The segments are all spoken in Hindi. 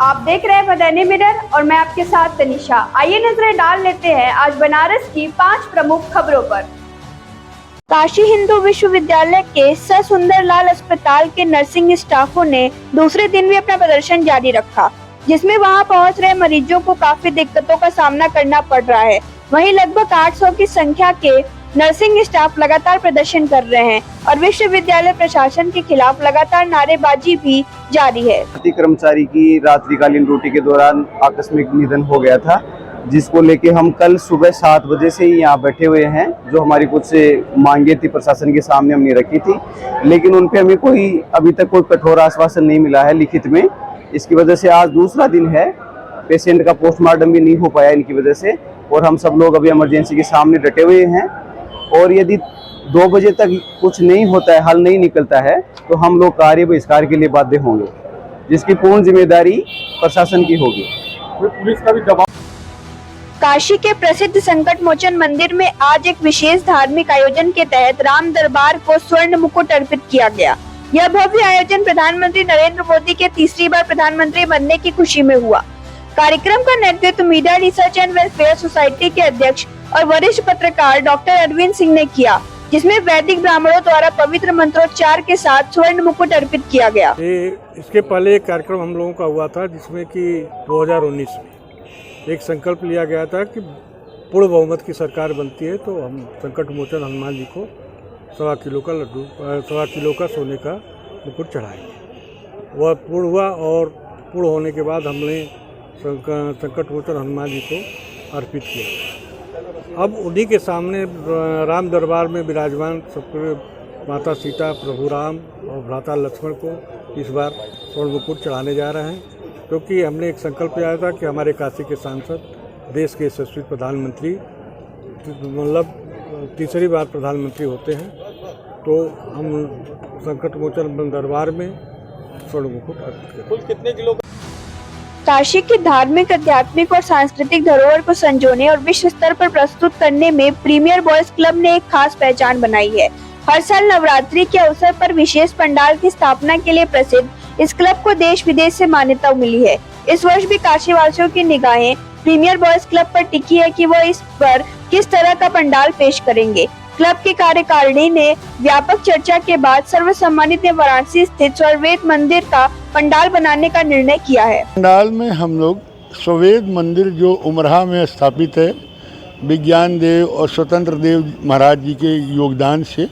आप देख रहे हैं बदायूं मिरर और मैं आपके साथ तनिषा। आइए नजरें डाल लेते हैं आज बनारस की 5 प्रमुख खबरों पर। काशी हिंदू विश्वविद्यालय के सर सुंदरलाल अस्पताल के नर्सिंग स्टाफों ने दूसरे दिन भी अपना प्रदर्शन जारी रखा, जिसमें वहां पहुंच रहे मरीजों को काफी दिक्कतों का सामना करना पड़ रहा है। वहीं लगभग 800 की संख्या के नर्सिंग स्टाफ लगातार प्रदर्शन कर रहे हैं और विश्वविद्यालय प्रशासन के खिलाफ लगातार नारेबाजी भी जारी है। कर्मचारी की रात्रिकालीन ड्यूटी के दौरान आकस्मिक निधन हो गया था, जिसको लेके हम कल सुबह 7 बजे से ही यहाँ बैठे हुए हैं। जो हमारी कुछ मांगे थी प्रशासन के सामने हमने रखी थी, लेकिन उन पे हमें अभी तक कोई कठोर आश्वासन नहीं मिला है लिखित में। इसकी वजह से आज दूसरा दिन है, पेशेंट का पोस्टमार्टम भी नहीं हो पाया इनकी वजह से, और हम सब लोग अभी इमरजेंसी के सामने डटे हुए हैं। और यदि 2 बजे तक कुछ नहीं होता है, हल नहीं निकलता है, तो हम लोग कार्य बहिष्कार के लिए बाध्य होंगे, जिसकी पूर्ण जिम्मेदारी प्रशासन की होगी। पुलिस का भी दबाव। काशी के प्रसिद्ध संकट मोचन मंदिर में आज एक विशेष धार्मिक आयोजन के तहत राम दरबार को स्वर्ण मुकुट अर्पित किया गया। यह भव्य आयोजन प्रधानमंत्री नरेंद्र मोदी के तीसरी बार प्रधानमंत्री बनने की खुशी में हुआ। कार्यक्रम का नेतृत्व media research and welfare society के अध्यक्ष और वरिष्ठ पत्रकार डॉक्टर अरविंद सिंह ने किया, जिसमें वैदिक ब्राह्मणों द्वारा पवित्र मंत्रोच्चार के साथ स्वर्ण मुकुट अर्पित किया गया। इसके पहले एक कार्यक्रम हम लोगों का हुआ था, जिसमें कि 2019 में एक संकल्प लिया गया था कि पूर्ण बहुमत की सरकार बनती है तो हम संकट मोचन हनुमान जी को 1.25 किलो का लड्डू, 1.25 किलो का सोने का मुकुट चढ़ाएंगे। वह पूर्ण हुआ और पूर्ण होने के बाद हमने संकट मोचन हनुमान जी को अर्पित किया। अब उन्हीं के सामने राम दरबार में विराजमान सबके माता सीता, प्रभु राम और भ्राता लक्ष्मण को इस बार स्वर्ण मुकुट चढ़ाने जा रहे हैं, क्योंकि हमने एक संकल्प लिया था कि हमारे काशी के सांसद देश के यशस्वी प्रधानमंत्री, मतलब तीसरी बार प्रधानमंत्री होते हैं, तो हम संकट मोचन दरबार में स्वर्ण मुकुट अर्पित करें। कुल कितने किलो? काशी की धार्मिक, आध्यात्मिक और सांस्कृतिक धरोहर को संजोने और विश्व स्तर पर प्रस्तुत करने में प्रीमियर बॉयज क्लब ने एक खास पहचान बनाई है। हर साल नवरात्रि के अवसर पर विशेष पंडाल की स्थापना के लिए प्रसिद्ध इस क्लब को देश विदेश से मान्यता मिली है। इस वर्ष भी काशी वासियों की निगाहें प्रीमियर बॉयज क्लब पर टिकी है कि वह इस पर किस तरह का पंडाल पेश करेंगे। क्लब की कार्यकारिणी ने व्यापक चर्चा के बाद सर्वसम्मानित ने वाराणसी स्थित स्ववेद मंदिर का पंडाल बनाने का निर्णय किया है। पंडाल में हम लोग स्ववेद मंदिर जो उमरहा में स्थापित है, विज्ञान देव और स्वतंत्र देव महाराज जी के योगदान से,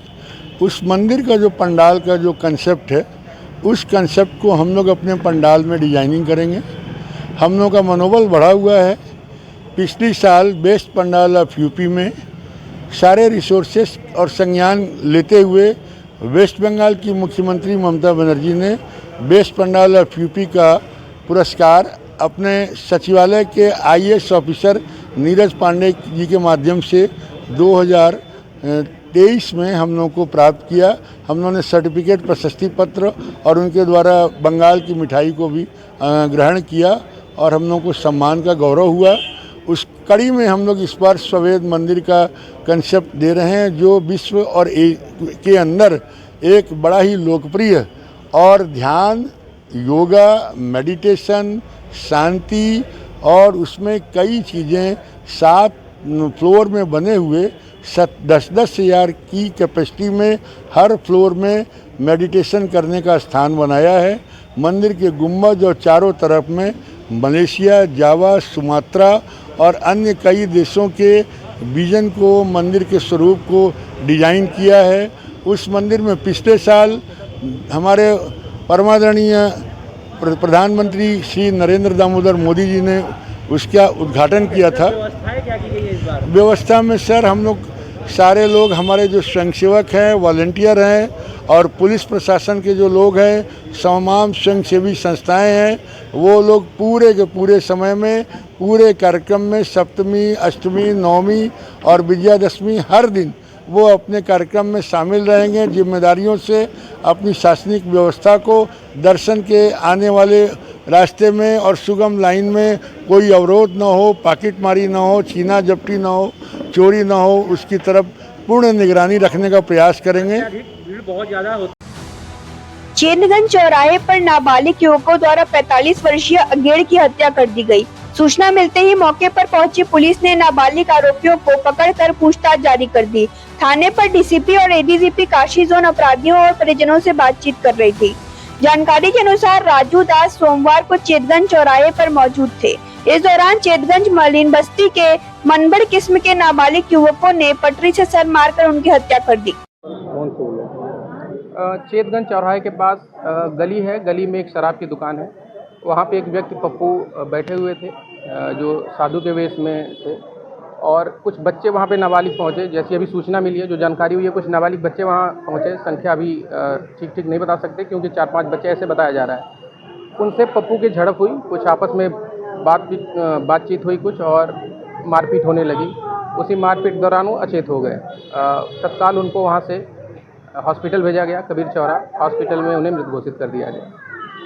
उस मंदिर का जो पंडाल का जो कंसेप्ट है, उस कंसेप्ट को हम लोग अपने पंडाल में डिजाइनिंग करेंगे। हम लोग का मनोबल बढ़ा हुआ है। पिछली साल बेस्ट पंडाल ऑफ यूपी में सारे रिसोर्सेस और संज्ञान लेते हुए वेस्ट बंगाल की मुख्यमंत्री ममता बनर्जी ने बेस्ट पंडाल ऑफ यूपी का पुरस्कार अपने सचिवालय के IAS ऑफिसर नीरज पांडे जी के माध्यम से 2023 में हम लोगों को प्राप्त किया। हम लोगों ने सर्टिफिकेट, प्रशस्ति पत्र और उनके द्वारा बंगाल की मिठाई को भी ग्रहण किया और हम लोगों को सम्मान का गौरव हुआ। उस कड़ी में हम लोग इस बार स्ववेद मंदिर का कंसेप्ट दे रहे हैं, जो विश्व और के अंदर एक बड़ा ही लोकप्रिय और ध्यान, योगा, मेडिटेशन, शांति और उसमें कई चीज़ें 7 फ्लोर में बने हुए 10-10 हज़ार की कैपेसिटी में हर फ्लोर में मेडिटेशन करने का स्थान बनाया है। मंदिर के गुंबद और चारों तरफ में मलेशिया, जावा, सुमात्रा और अन्य कई देशों के विजन को, मंदिर के स्वरूप को डिजाइन किया है। उस मंदिर में पिछले साल हमारे परमादरणीय प्रधानमंत्री श्री नरेंद्र दामोदर मोदी जी ने उसका उद्घाटन किया था। व्यवस्था में सर हम लोग सारे लोग, हमारे जो स्वयंसेवक हैं, वॉलंटियर हैं और पुलिस प्रशासन के जो लोग हैं, तमाम स्वयंसेवी संस्थाएं हैं, वो लोग पूरे के पूरे समय में, पूरे कार्यक्रम में सप्तमी, अष्टमी, नवमी और विजयादशमी हर दिन वो अपने कार्यक्रम में शामिल रहेंगे। जिम्मेदारियों से अपनी शासनिक व्यवस्था को दर्शन के आने वाले रास्ते में और सुगम लाइन में कोई अवरोध न हो, पॉकेटमारी न हो, छीना झपटी न हो, चोरी न हो, उसकी तरफ पूर्ण निगरानी रखने का प्रयास करेंगे। भीड़ बहुत ज़्यादा होती। चेतगंज चौराहे पर नाबालिग युवकों द्वारा 45 वर्षीय अगेड़ की हत्या कर दी गई। सूचना मिलते ही मौके पर पहुंची पुलिस ने नाबालिग आरोपियों को पकड़कर पूछताछ जारी कर दी। थाने पर डीसीपी और एडीजीपी काशी जोन अपराधियों और परिजनों से बातचीत कर रही थी। जानकारी के अनुसार राजू दास सोमवार को चेतगंज चौराहे पर मौजूद थे। इस दौरान चेतगंज मलिन बस्ती के मनबड़ किस्म के नाबालिग युवकों ने पटरी से सर मारकर उनकी हत्या कर दी। चेतगंज चौराहे के पास गली है, गली में एक शराब की दुकान है। वहाँ पे एक व्यक्ति पप्पू बैठे हुए थे जो साधु के वेश में थे, और कुछ बच्चे वहाँ पे नाबालिग पहुँचे। जैसी अभी सूचना मिली है, जो जानकारी हुई है, कुछ नाबालिग बच्चे वहाँ पहुँचे। संख्या अभी ठीक नहीं बता सकते क्योंकि 4-5 बच्चे ऐसे बताया जा रहा है। उनसे पप्पू की झड़प हुई, कुछ आपस में बातचीत हुई कुछ, और मारपीट होने लगी। उसी मारपीट दौरान वो अचेत हो गए। तत्काल उनको वहाँ से हॉस्पिटल भेजा गया, कबीर चौरा हॉस्पिटल में उन्हें मृत घोषित कर दिया गया।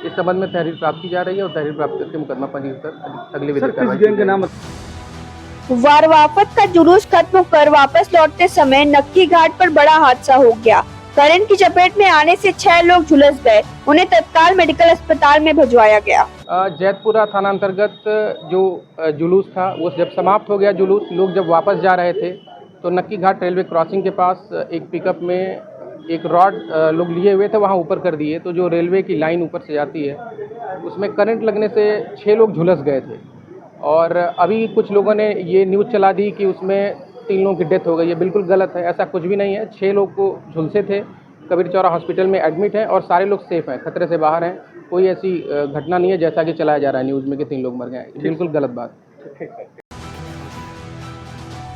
इस संबंध में तहरीर प्राप्त की जा रही है और तहरीर प्राप्त करके मुकदमा पंजीकृत कर अगली विधिक कार्रवाई। वारवाफत का जुलूस खत्म कर वापस लौटते समय नक्की घाट पर बड़ा हादसा हो गया। करंट की चपेट में आने से 6 लोग झुलस गए। उन्हें तत्काल मेडिकल अस्पताल में भिजवाया गया। जैतपुरा थाना अंतर्गत जो जुलूस था वो जब समाप्त हो गया, जुलूस लोग जब वापस जा रहे थे तो नक्की घाट रेलवे क्रॉसिंग के पास एक पिकअप में एक रॉड लोग लिए हुए थे, वहाँ ऊपर कर दिए। तो जो रेलवे की लाइन ऊपर से जाती है उसमें करंट लगने से 6 लोग झुलस गए थे। और अभी कुछ लोगों ने ये न्यूज़ चला दी कि उसमें 3 लोगों की डेथ हो गई है। बिल्कुल गलत है, ऐसा कुछ भी नहीं है। 6 लोग को झुलसे थे, कबीर चौरा हॉस्पिटल में एडमिट हैं और सारे लोग सेफ हैं, खतरे से बाहर हैं। कोई ऐसी घटना नहीं है जैसा कि चलाया जा रहा है न्यूज़ में कि 3 लोग मर गए। बिल्कुल गलत बात।